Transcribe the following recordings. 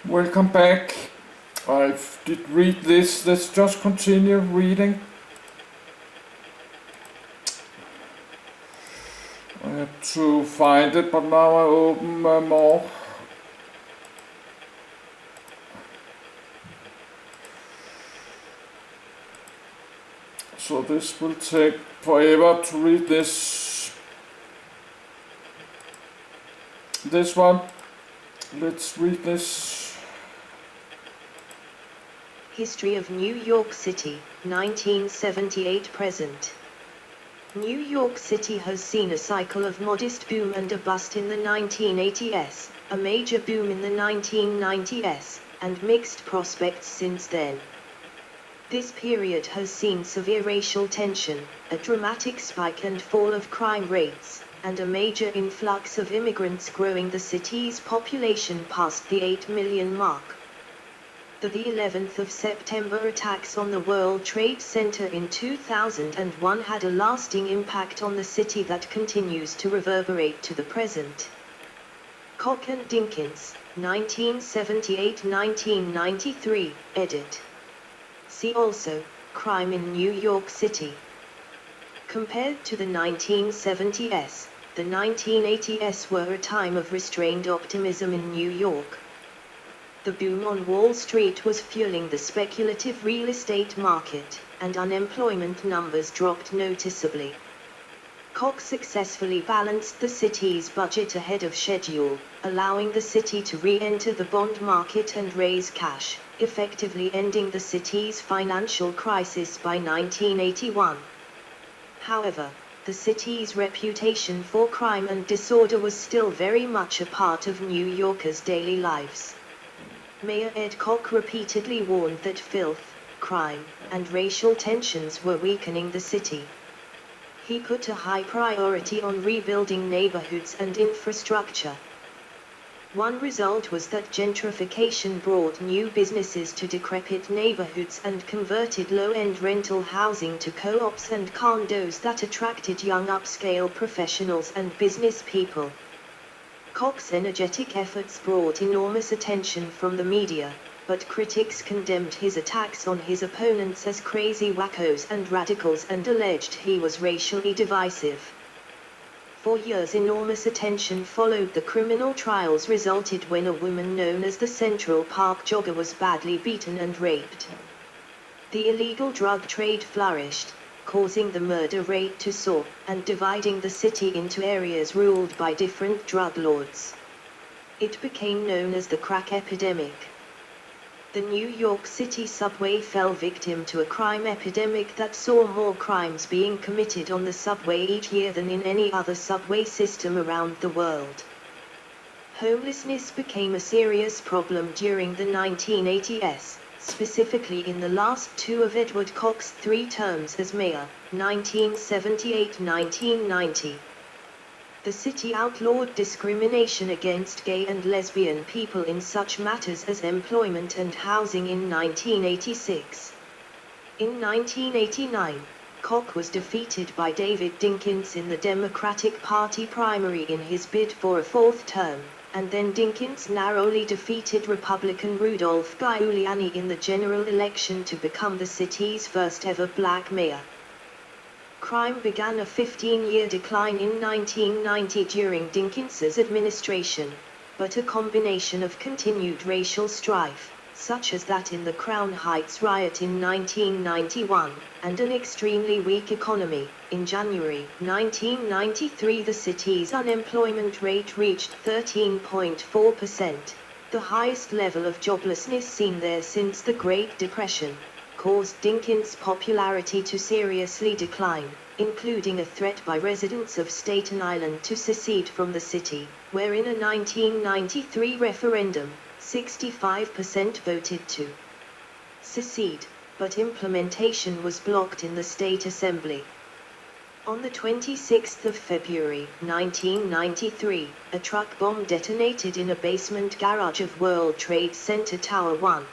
Welcome back. I did read this. Let's just continue reading. I have to find it, but now I open more. So this will take forever to read this one. Let's read this. History of New York City, 1978 present. New York City has seen a cycle of modest boom and a bust in the 1980s, a major boom in the 1990s, and mixed prospects since then. This period has seen severe racial tension, a dramatic spike and fall of crime rates, and a major influx of immigrants growing the city's population past the 8 million mark. The 11th of September attacks on the World Trade Center in 2001 had a lasting impact on the city that continues to reverberate to the present. Koch and Dinkins, 1978-1993, edit. See also, Crime in New York City. Compared to the 1970s, the 1980s were a time of restrained optimism in New York. The boom on Wall Street was fueling the speculative real estate market, and unemployment numbers dropped noticeably. Koch successfully balanced the city's budget ahead of schedule, allowing the city to re-enter the bond market and raise cash, effectively ending the city's financial crisis by 1981. However, the city's reputation for crime and disorder was still very much a part of New Yorkers' daily lives. Mayor Ed Koch repeatedly warned that filth, crime, and racial tensions were weakening the city. He put a high priority on rebuilding neighborhoods and infrastructure. One result was that gentrification brought new businesses to decrepit neighborhoods and converted low-end rental housing to co-ops and condos that attracted young upscale professionals and business people. Koch's energetic efforts brought enormous attention from the media, but critics condemned his attacks on his opponents as crazy wackos and radicals and alleged he was racially divisive. For years enormous attention followed the criminal trials resulted when a woman known as the Central Park Jogger was badly beaten and raped. The illegal drug trade flourished, causing the murder rate to soar, and dividing the city into areas ruled by different drug lords. It became known as the crack epidemic. The New York City subway fell victim to a crime epidemic that saw more crimes being committed on the subway each year than in any other subway system around the world. Homelessness became a serious problem during the 1980s. Specifically in the last two of Edward Koch's 3 terms as mayor, 1978-1990. The city outlawed discrimination against gay and lesbian people in such matters as employment and housing in 1986. In 1989, Koch was defeated by David Dinkins in the Democratic Party primary in his bid for a 4th term. And then Dinkins narrowly defeated Republican Rudolph Giuliani in the general election to become the city's first ever black mayor. Crime began a 15-year decline in 1990 during Dinkins's administration, but a combination of continued racial strife, such as that in the Crown Heights riot in 1991, and an extremely weak economy. In January 1993 the city's unemployment rate reached 13.4%, the highest level of joblessness seen there since the Great Depression, caused Dinkins' popularity to seriously decline, including a threat by residents of Staten Island to secede from the city, where in a 1993 referendum, 65% voted to secede, but implementation was blocked in the state assembly. On the 26th of February 1993, a truck bomb detonated in a basement garage of World Trade Center Tower 1.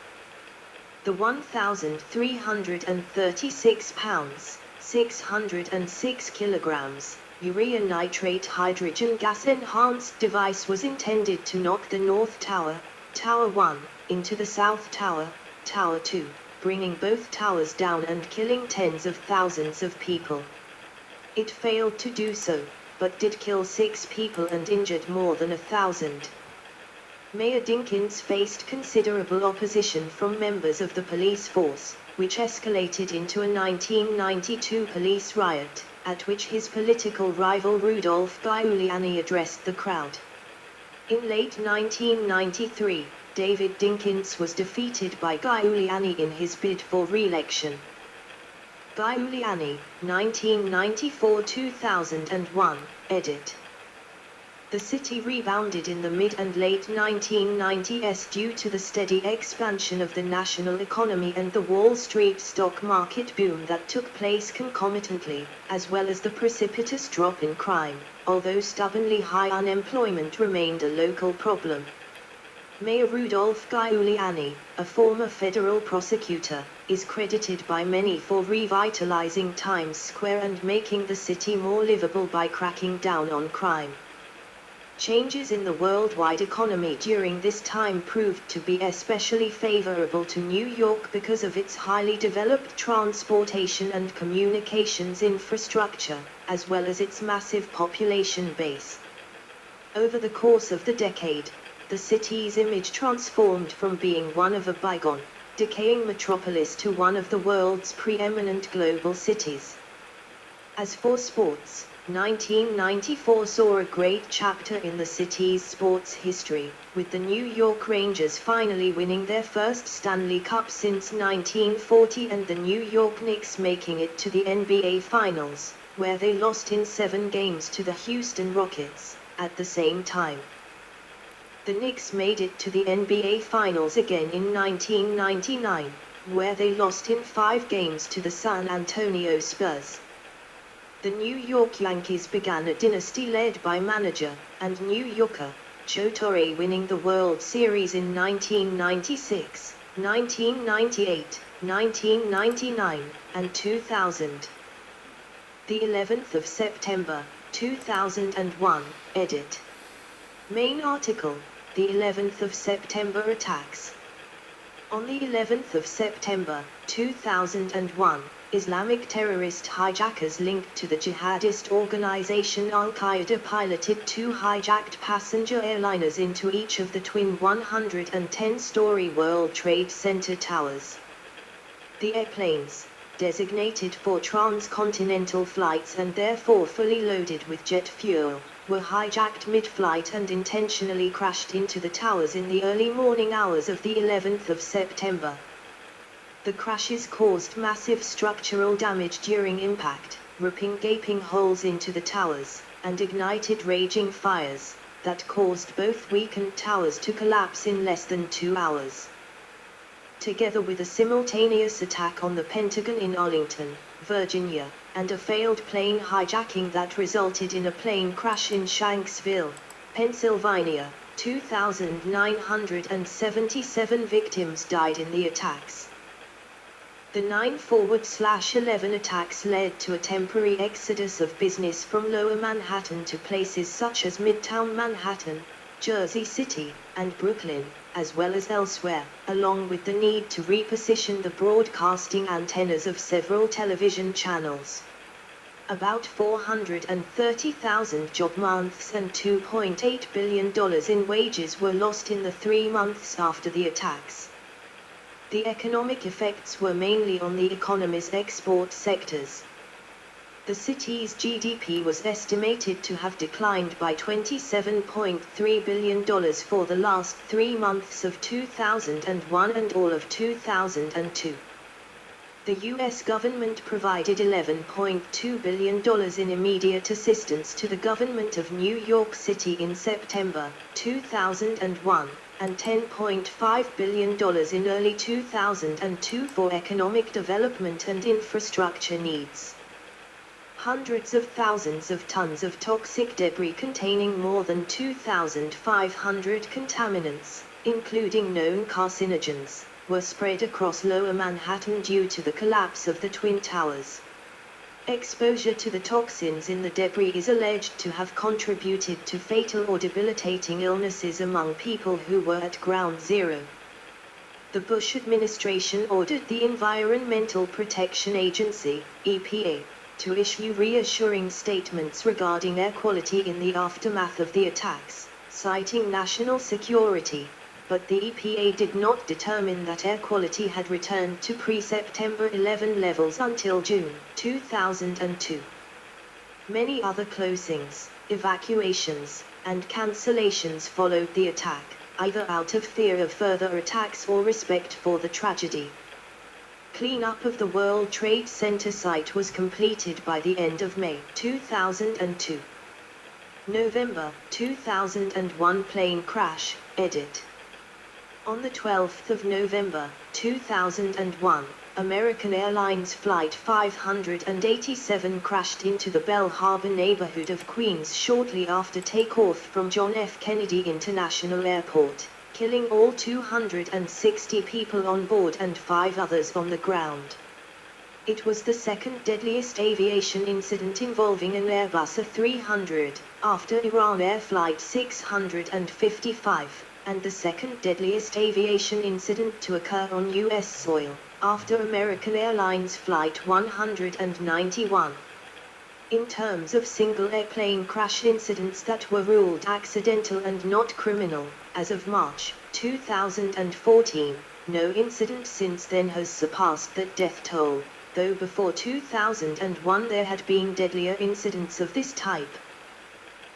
The 1,336 pounds, 606 kilograms, urea nitrate hydrogen gas enhanced device was intended to knock the North Tower, Tower 1, into the South Tower, Tower 2, bringing both towers down and killing tens of thousands of people. It failed to do so, but did kill 6 people and injured more than 1,000. Mayor Dinkins faced considerable opposition from members of the police force, which escalated into a 1992 police riot, at which his political rival Rudolph Giuliani addressed the crowd. In late 1993, David Dinkins was defeated by Giuliani in his bid for re-election. Giuliani, 1994-2001, edit. The city rebounded in the mid and late 1990s due to the steady expansion of the national economy and the Wall Street stock market boom that took place concomitantly, as well as the precipitous drop in crime, although stubbornly high unemployment remained a local problem. Mayor Rudolph Giuliani, a former federal prosecutor, is credited by many for revitalizing Times Square and making the city more livable by cracking down on crime. Changes in the worldwide economy during this time proved to be especially favorable to New York because of its highly developed transportation and communications infrastructure, as well as its massive population base. Over the course of the decade, the city's image transformed from being one of a bygone, decaying metropolis to one of the world's preeminent global cities. As for sports, 1994 saw a great chapter in the city's sports history, with the New York Rangers finally winning their first Stanley Cup since 1940 and the New York Knicks making it to the NBA Finals, where they lost in 7 games to the Houston Rockets, at the same time. The Knicks made it to the NBA Finals again in 1999, where they lost in 5 games to the San Antonio Spurs. The New York Yankees began a dynasty led by manager and New Yorker Joe Torre, winning the World Series in 1996, 1998, 1999, and 2000. The 11th of September, 2001, edit. Main article, the 11th of September attacks. On the 11th of September, 2001, Islamic terrorist hijackers linked to the jihadist organization Al-Qaeda piloted 2 hijacked passenger airliners into each of the twin 110-story World Trade Center towers. The airplanes, designated for transcontinental flights and therefore fully loaded with jet fuel, were hijacked mid-flight and intentionally crashed into the towers in the early morning hours of the 11th of September. The crashes caused massive structural damage during impact, ripping gaping holes into the towers, and ignited raging fires that caused both weakened towers to collapse in less than 2 hours. Together with a simultaneous attack on the Pentagon in Arlington, Virginia, and a failed plane hijacking that resulted in a plane crash in Shanksville, Pennsylvania, 2,977 victims died in the attacks. The 9/11 attacks led to a temporary exodus of business from Lower Manhattan to places such as Midtown Manhattan, Jersey City, and Brooklyn, as well as elsewhere, along with the need to reposition the broadcasting antennas of several television channels. About 430,000 job months and $2.8 billion in wages were lost in the 3 months after the attacks. The economic effects were mainly on the economy's export sectors. The city's GDP was estimated to have declined by $27.3 billion for the last 3 months of 2001 and all of 2002. The U.S. government provided $11.2 billion in immediate assistance to the government of New York City in September 2001, and $10.5 billion in early 2002 for economic development and infrastructure needs. Hundreds of thousands of tons of toxic debris containing more than 2,500 contaminants, including known carcinogens, were spread across Lower Manhattan due to the collapse of the Twin Towers. Exposure to the toxins in the debris is alleged to have contributed to fatal or debilitating illnesses among people who were at ground zero. The Bush administration ordered the Environmental Protection Agency, EPA, to issue reassuring statements regarding air quality in the aftermath of the attacks, citing national security, but the EPA did not determine that air quality had returned to pre-September 11 levels until June 2002. Many other closings, evacuations, and cancellations followed the attack, either out of fear of further attacks or respect for the tragedy. Cleanup of the World Trade Center site was completed by the end of May 2002. November 2001 plane crash, edit. On the 12th of November 2001, American Airlines Flight 587 crashed into the Bell Harbor neighborhood of Queens shortly after takeoff from John F. Kennedy International Airport, killing all 260 people on board and 5 others on the ground. It was the second deadliest aviation incident involving an Airbus A300, after Iran Air Flight 655, and the second deadliest aviation incident to occur on U.S. soil, after American Airlines Flight 191. In terms of single airplane crash incidents that were ruled accidental and not criminal, as of March 2014, no incident since then has surpassed that death toll, though before 2001 there had been deadlier incidents of this type.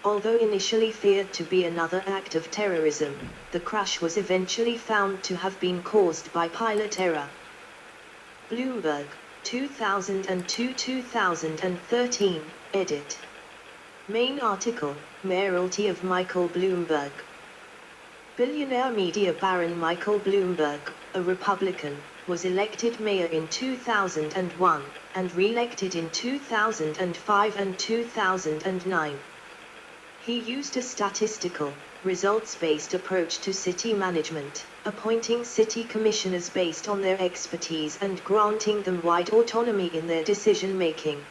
Although initially feared to be another act of terrorism, the crash was eventually found to have been caused by pilot error. Bloomberg, 2002-2013, edit. Main article, Mayoralty of Michael Bloomberg. Billionaire media baron Michael Bloomberg, a Republican, was elected mayor in 2001, and re-elected in 2005 and 2009. He used a statistical, results-based approach to city management, appointing city commissioners based on their expertise and granting them wide autonomy in their decision-making.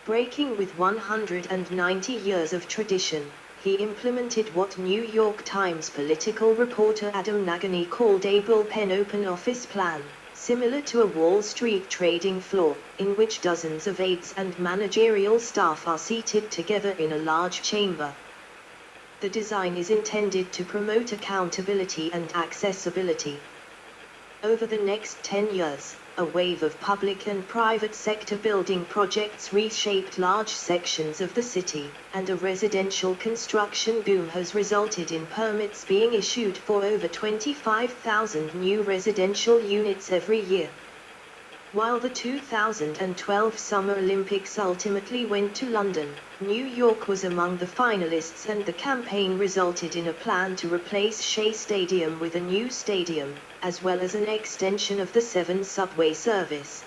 Breaking with 190 years of tradition, he implemented what New York Times political reporter Adam Nagany called a bullpen open office plan, similar to a Wall Street trading floor, in which dozens of aides and managerial staff are seated together in a large chamber. The design is intended to promote accountability and accessibility. Over the next 10 years, a wave of public and private sector building projects reshaped large sections of the city, and a residential construction boom has resulted in permits being issued for over 25,000 new residential units every year. While the 2012 Summer Olympics ultimately went to London, New York was among the finalists, and the campaign resulted in a plan to replace Shea Stadium with a new stadium, as well as an extension of the 7 subway service.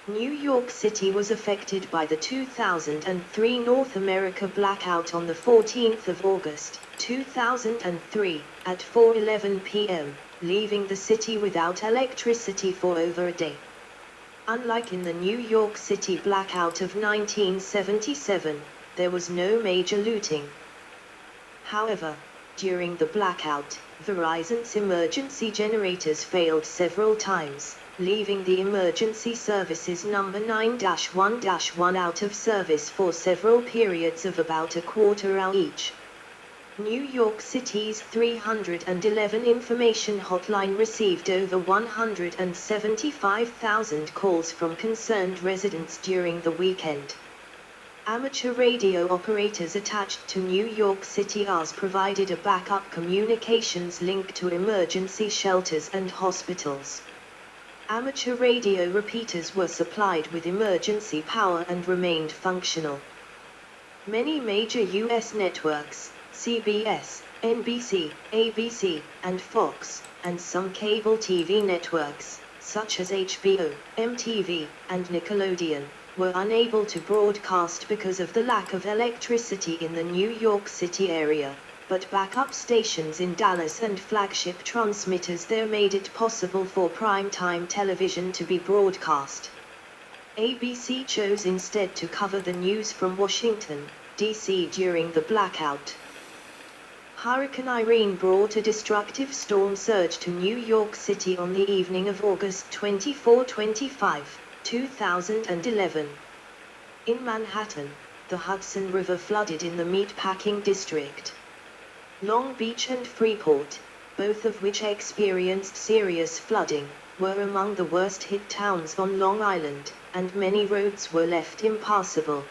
New York City was affected by the 2003 North America blackout on the 14th of August, 2003, at 4:11 p.m., leaving the city without electricity for over a day. Unlike in the New York City blackout of 1977, there was no major looting. However, during the blackout, Verizon's emergency generators failed several times, leaving the emergency services number 9-1-1 out of service for several periods of about a quarter hour each. New York City's 311 information hotline received over 175,000 calls from concerned residents during the weekend. Amateur radio operators attached to New York City ARS provided a backup communications link to emergency shelters and hospitals. Amateur radio repeaters were supplied with emergency power and remained functional. Many major U.S. networks, CBS, NBC, ABC, and Fox, and some cable TV networks, such as HBO, MTV, and Nickelodeon, were unable to broadcast because of the lack of electricity in the New York City area, but backup stations in Dallas and flagship transmitters there made it possible for prime-time television to be broadcast. ABC chose instead to cover the news from Washington, D.C. during the blackout. Hurricane Irene brought a destructive storm surge to New York City on the evening of August 24-25, 2011. In Manhattan, the Hudson River flooded in the Meatpacking District. Long Beach and Freeport, both of which experienced serious flooding, were among the worst-hit towns on Long Island, and many roads were left impassable.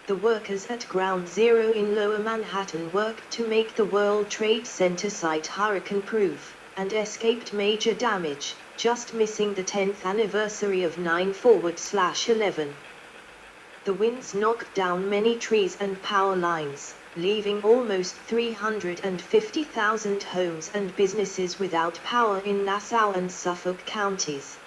The workers at Ground Zero in Lower Manhattan worked to make the World Trade Center site hurricane-proof, and escaped major damage, just missing the 10th anniversary of 9/11. The winds knocked down many trees and power lines, leaving almost 350,000 homes and businesses without power in Nassau and Suffolk counties.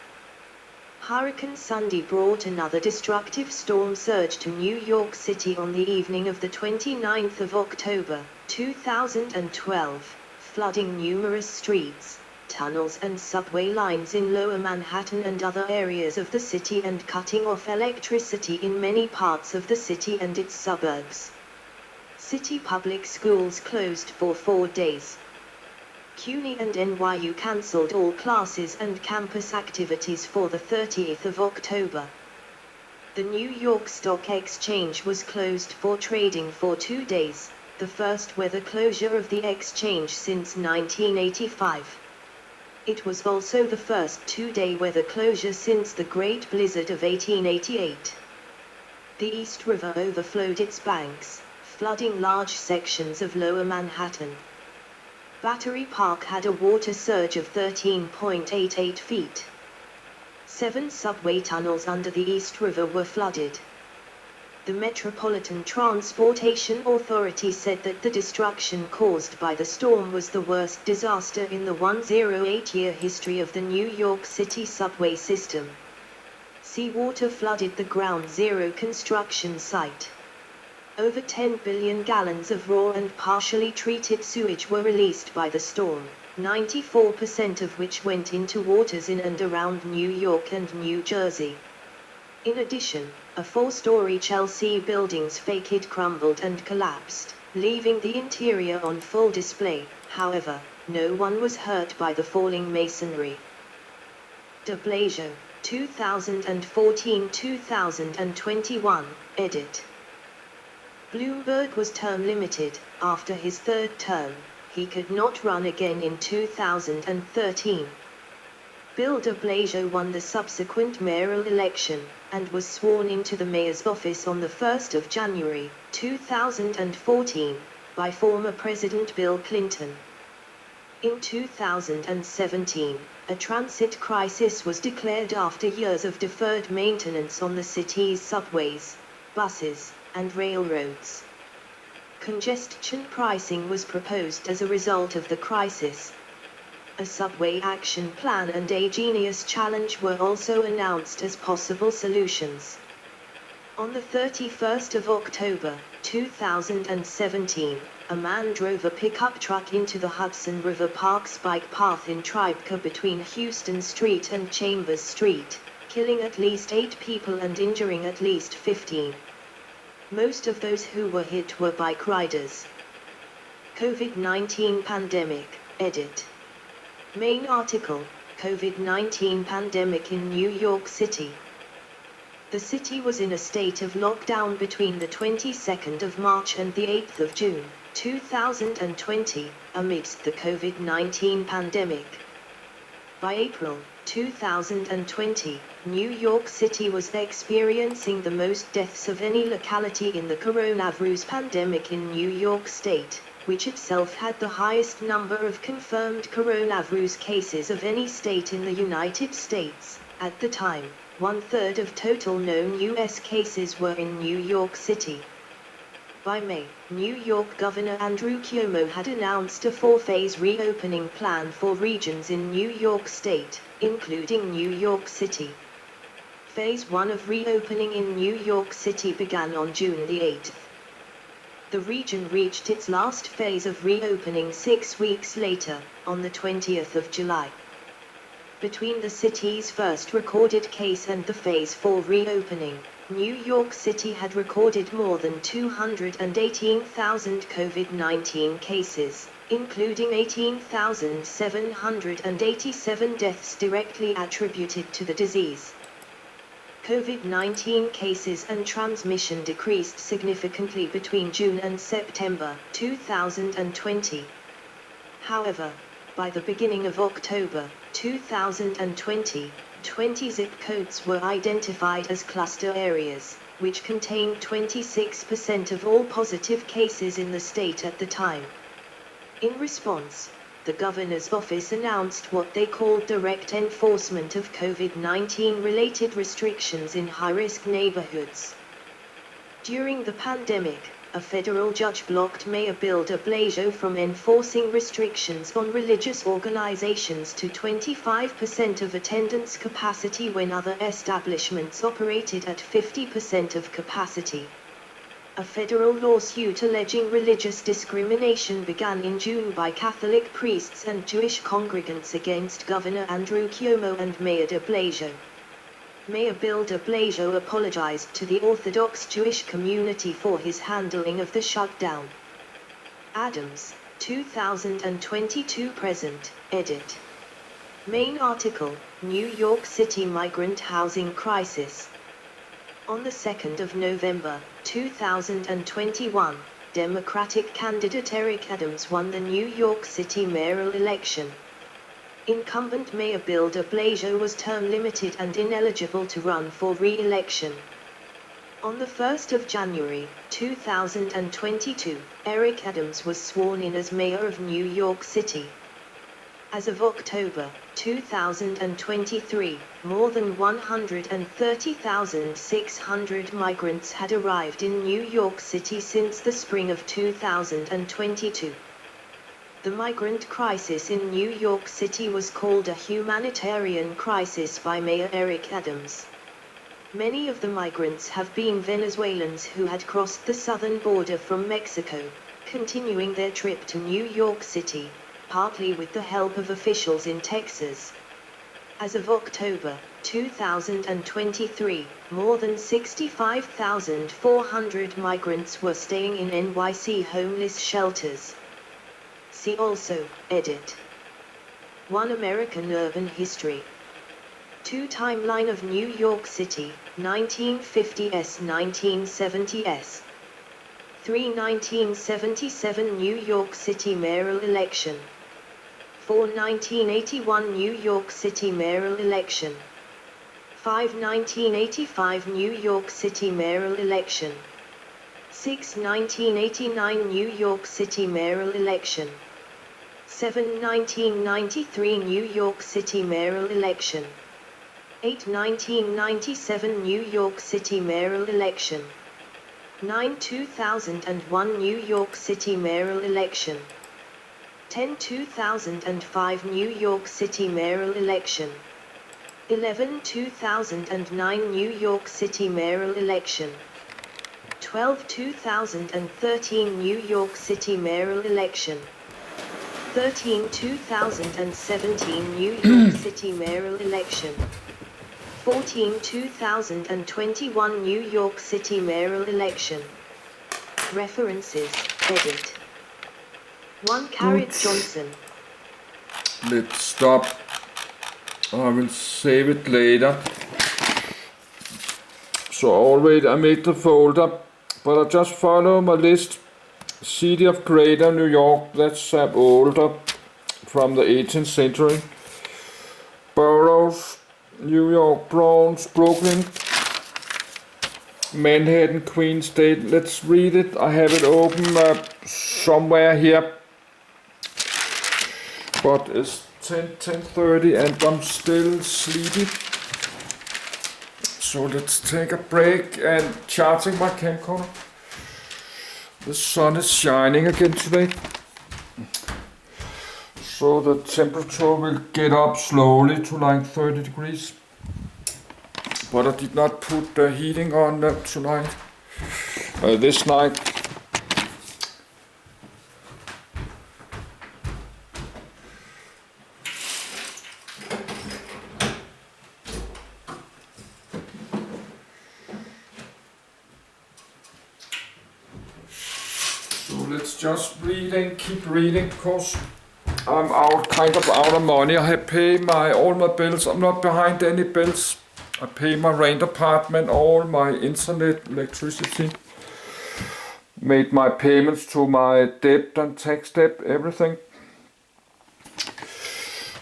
Hurricane Sandy brought another destructive storm surge to New York City on the evening of the 29th of October, 2012, flooding numerous streets, tunnels and subway lines in Lower Manhattan and other areas of the city and cutting off electricity in many parts of the city and its suburbs. City public schools closed for 4 days. CUNY and NYU cancelled all classes and campus activities for the 30th of October. The New York Stock Exchange was closed for trading for 2 days, the first weather closure of the exchange since 1985. It was also the first 2-day weather closure since the Great Blizzard of 1888. The East River overflowed its banks, flooding large sections of Lower Manhattan. Battery Park had a water surge of 13.88 feet. 7 subway tunnels under the East River were flooded. The Metropolitan Transportation Authority said that the destruction caused by the storm was the worst disaster in the 108-year history of the New York City subway system. Seawater flooded the Ground Zero construction site. Over 10 billion gallons of raw and partially treated sewage were released by the storm, 94% of which went into waters in and around New York and New Jersey. In addition, a 4-story Chelsea building's facade crumbled and collapsed, leaving the interior on full display. However, no one was hurt by the falling masonry. De Blasio, 2014-2021, edit. Bloomberg was term limited. After his 3rd term, he could not run again in 2013. Bill de Blasio won the subsequent mayoral election, and was sworn into the mayor's office on the 1st of January, 2014, by former President Bill Clinton. In 2017, a transit crisis was declared after years of deferred maintenance on the city's subways, buses, and railroads. Congestion pricing was proposed as a result of the crisis. A subway action plan and a Genius challenge were also announced as possible solutions. On the 31st of October, 2017, a man drove a pickup truck into the Hudson River Park's bike path in Tribeca between Houston Street and Chambers Street, killing at least 8 people and injuring at least 15. Most of those who were hit were bike riders. COVID-19 pandemic, edit. Main article, COVID-19 pandemic in New York City. The city was in a state of lockdown between the 22nd of March and the 8th of June, 2020, amidst the COVID-19 pandemic. By April 2020, New York City was experiencing the most deaths of any locality in the coronavirus pandemic in New York State, which itself had the highest number of confirmed coronavirus cases of any state in the United States. At the time, 1/3 of total known U.S. cases were in New York City. By May, New York Governor Andrew Cuomo had announced a 4-phase reopening plan for regions in New York State, including New York City. Phase 1 of reopening in New York City began on June the 8th. The region reached its last phase of reopening 6 weeks later, on the 20th of July. Between the city's first recorded case and the Phase 4 reopening, New York City had recorded more than 218,000 COVID-19 cases, including 18,787 deaths directly attributed to the disease. COVID-19 cases and transmission decreased significantly between June and September 2020. However, by the beginning of October 2020, 20 zip codes were identified as cluster areas, which contained 26% of all positive cases in the state at the time. In response, the governor's office announced what they called direct enforcement of COVID-19 related restrictions in high-risk neighborhoods. During the pandemic, a federal judge blocked Mayor Bill de Blasio from enforcing restrictions on religious organizations to 25% of attendance capacity when other establishments operated at 50% of capacity. A federal lawsuit alleging religious discrimination began in June by Catholic priests and Jewish congregants against Governor Andrew Cuomo and Mayor de Blasio. Mayor Bill de Blasio apologized to the Orthodox Jewish community for his handling of the shutdown. Adams, 2022 present, edit. Main article, New York City migrant housing crisis. On the 2nd of November, 2021, Democratic candidate Eric Adams won the New York City mayoral election. Incumbent Mayor Bill de Blasio was term limited and ineligible to run for re-election. On the 1st of January, 2022, Eric Adams was sworn in as mayor of New York City. As of October 2023, more than 130,600 migrants had arrived in New York City since the spring of 2022. The migrant crisis in New York City was called a humanitarian crisis by Mayor Eric Adams. Many of the migrants have been Venezuelans who had crossed the southern border from Mexico, continuing their trip to New York City, partly with the help of officials in Texas. As of October 2023, more than 65,400 migrants were staying in NYC homeless shelters. See also, edit. 1 American Urban History. 2 Timeline of New York City, 1950s 1970s. 3 1977 New York City mayoral election. 4 1981 New York City mayoral election. 5 1985 New York City mayoral election. 6 1989 New York City mayoral election. 7 1993 New York City mayoral election. 8 1997 New York City mayoral election. 9 2001 New York City mayoral election. 10 2005 New York City mayoral election. 11 2009 New York City mayoral election. 12 2013 New York City mayoral election. 13 2017 New York City mayoral election. 14 2021 New York City mayoral election. References, edit. 1 Carrot Johnson. Let's stop. I will save it later. So already I made the folder, but I just follow my list. City of Greater New York, that's older, from the 18th century. Boroughs, New York, Bronx, Brooklyn, Manhattan, Queens State. Let's read it. I have it open somewhere here, but it's 10:30 and I'm still sleepy. So let's take a break and charging my camcorder. The sun is shining again today, so the temperature will get up slowly to like 30 degrees. But I did not put the heating on tonight, this night. Let's just keep reading, because I'm kind of out of money. I have paid all my bills. I'm not behind any bills. I pay my rent apartment, all my internet, electricity. Made my payments to my debt and tax debt, everything.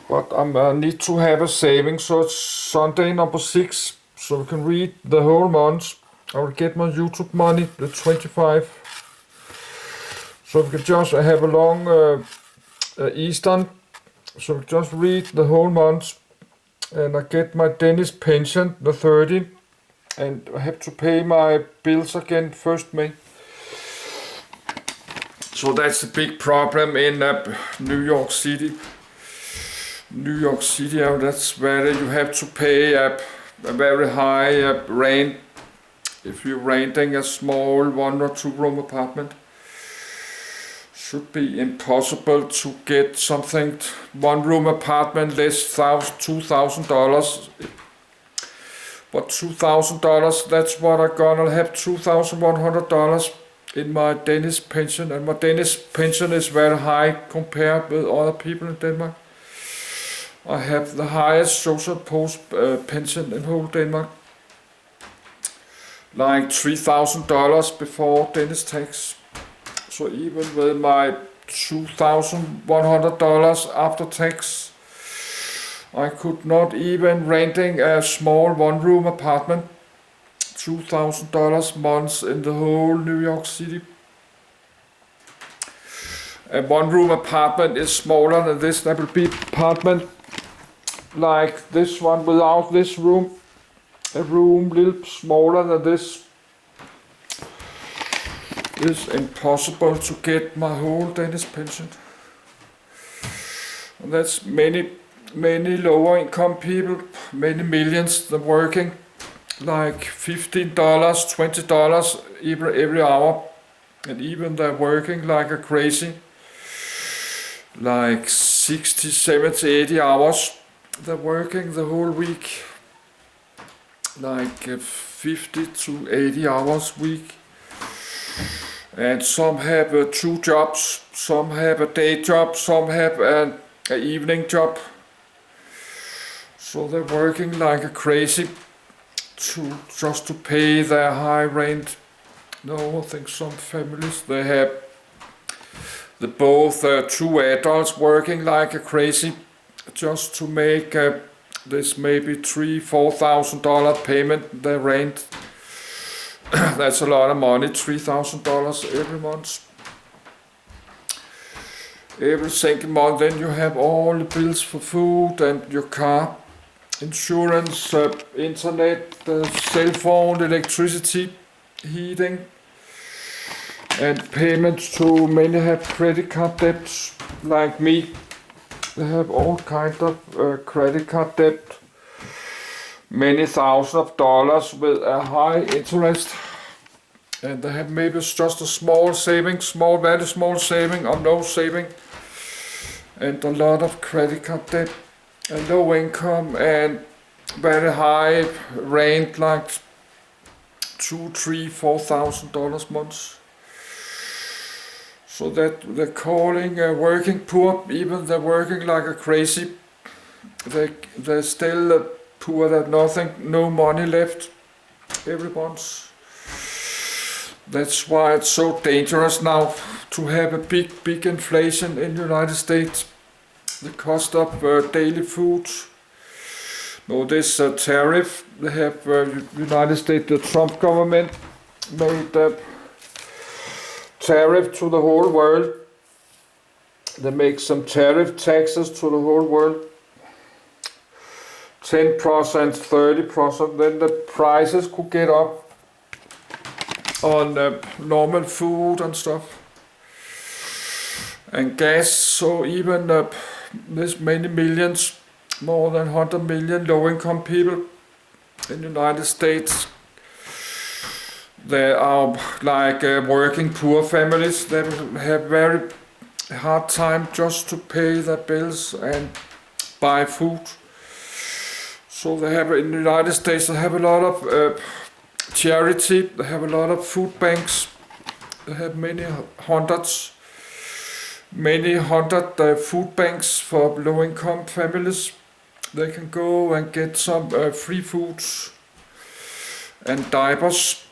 But I need to have a saving, so it's Sunday number 6, so we can read the whole month. I will get my YouTube money, the 25. So we can just have a long Eastern, so we just read the whole month. And I get my Danish pension, the 30. And I have to pay my bills again 1st May. So that's a big problem in New York City. New York City, that's where you have to pay a very high rent if you're renting a small 1 or 2 room apartment. Should be impossible to get something 1 room apartment less $2,000. But $2,000, that's what I'm gonna have, $2,100 in my Danish pension, and my Danish pension is very high compared with other people in Denmark. I have the highest social post pension in whole Denmark, like $3,000 before Danish tax. So even with my $2,100 after tax, I could not even renting a small 1 room apartment, $2,000 months in the whole New York City. A 1 room apartment is smaller than this. That will be apartment like this one without this room. A room little smaller than this. It's impossible to get my whole Danish pension. And that's many lower income people, many millions, they're working like $15, $20 every hour. And even they're working like a crazy, like 60, 70, 80 hours. They're working the whole week, like 50 to 80 hours a week. And some have 2 jobs, some have a day job, some have an evening job. So they're working like a crazy just to pay their high rent. No, I think some families, they have both 2 adults working like a crazy just to make this maybe $3,000-4,000 payment, their rent. That's a lot of money, $3,000 every month. Every single month, then you have all the bills for food and your car, insurance, internet, cell phone, electricity, heating, and payments to many have credit card debts, like me. They have all kinds of credit card debt. Many thousands of dollars with a high interest, and they have maybe just a small saving, very small saving or no saving, and a lot of credit card debt, and low income and very high rent, like $2,000, $3,000, $4,000 months. So that they're calling working poor, even they're working like a crazy. They're still poor, that nothing, no money left every month. That's why it's so dangerous now to have a big inflation in the United States. The cost of daily food. No, this tariff, they have United States, the Trump government made a tariff to the whole world. They make some tariff taxes to the whole world. 10%, 30%, then the prices could get up on normal food and stuff. And gas, so even this many millions, more than 100 million low-income people in the United States, they are like working poor families. They have very hard time just to pay their bills and buy food. So they have, in the United States, they have a lot of charity, they have a lot of food banks, they have many hundreds many hundred food banks for low-income families. They can go and get some free foods and diapers.